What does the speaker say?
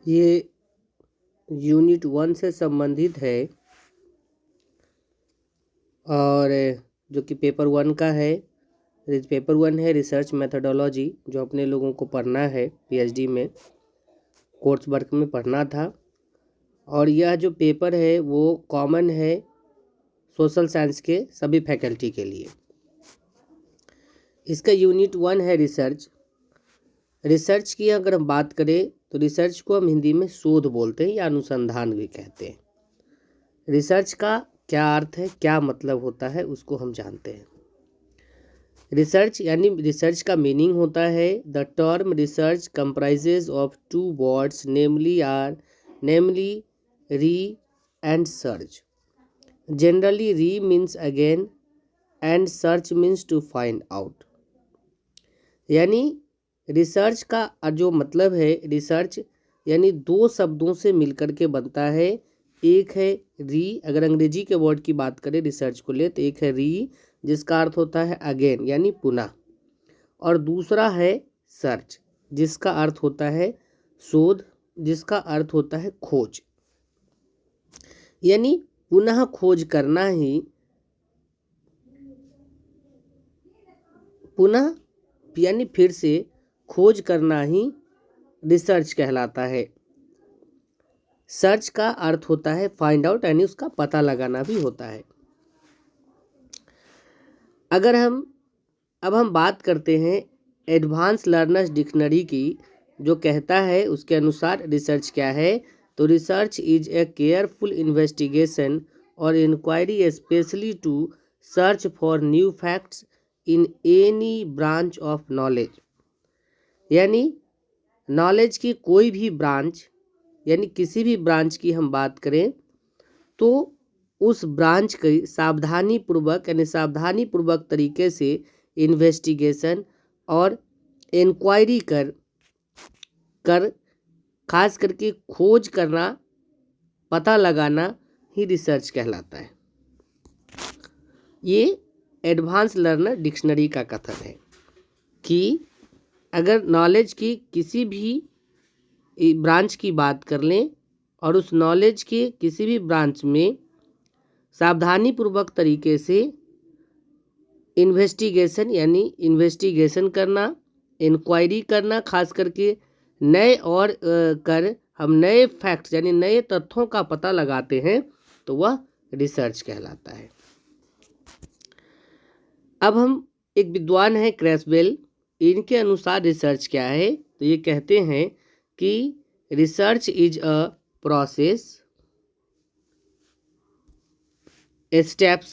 ये यूनिट 1 से संबंधित है और जो कि पेपर 1 का है। पेपर 1 है रिसर्च मेथोडोलॉजी, जो अपने लोगों को पढ़ना है पीएचडी में, कोर्स वर्क में पढ़ना था। और यह जो पेपर है वो कॉमन है सोशल साइंस के सभी फैकल्टी के लिए। इसका यूनिट 1 है रिसर्च। रिसर्च की अगर हम बात करें तो रिसर्च को हम हिंदी में शोध बोलते हैं या अनुसंधान भी कहते हैं। रिसर्च का क्या अर्थ है, क्या मतलब होता है, उसको हम जानते हैं। रिसर्च यानी रिसर्च का मीनिंग होता है the term research comprises of 2 words namely re and search. Generally re means again and search means to find out. यानी रिसर्च का जो मतलब है, रिसर्च यानी 2 शब्दों से मिलकर के बनता है। एक है री, अगर अंग्रेजी के वर्ड की बात करें रिसर्च को ले तो एक है री जिसका अर्थ होता है अगेन यानी पुनः, और दूसरा है सर्च जिसका अर्थ होता है शोध, जिसका अर्थ होता है खोज। यानी पुनः खोज करना ही, पुनः यानी फिर से खोज करना ही रिसर्च कहलाता है। सर्च का अर्थ होता है फाइंड आउट, यानी उसका पता लगाना भी होता है। अगर अब हम बात करते हैं एडवांस लर्नर्स डिक्शनरी की, जो कहता है उसके अनुसार रिसर्च क्या है, तो research is a careful investigation और inquiry specially to search for new facts in any branch of knowledge. यानी नॉलेज की कोई भी ब्रांच, यानी किसी भी ब्रांच की हम बात करें तो उस ब्रांच की सावधानी पूर्वक तरीके से इन्वेस्टिगेशन और इंक्वायरी कर खास करके खोज करना, पता लगाना ही रिसर्च कहलाता है। ये एडवांस लर्नर डिक्शनरी का कथन है कि अगर नॉलेज की किसी भी ब्रांच की बात कर लें और उस नॉलेज के किसी भी ब्रांच में सावधानी पूर्वक तरीके से इन्वेस्टिगेशन करना, इंक्वायरी करना, खास करके हम नए फैक्ट्स यानी नए तथ्यों का पता लगाते हैं तो वह रिसर्च कहलाता है। अब हम एक विद्वान है क्रैसवेल, इनके अनुसार रिसर्च क्या है, तो ये कहते हैं कि research is a process, steps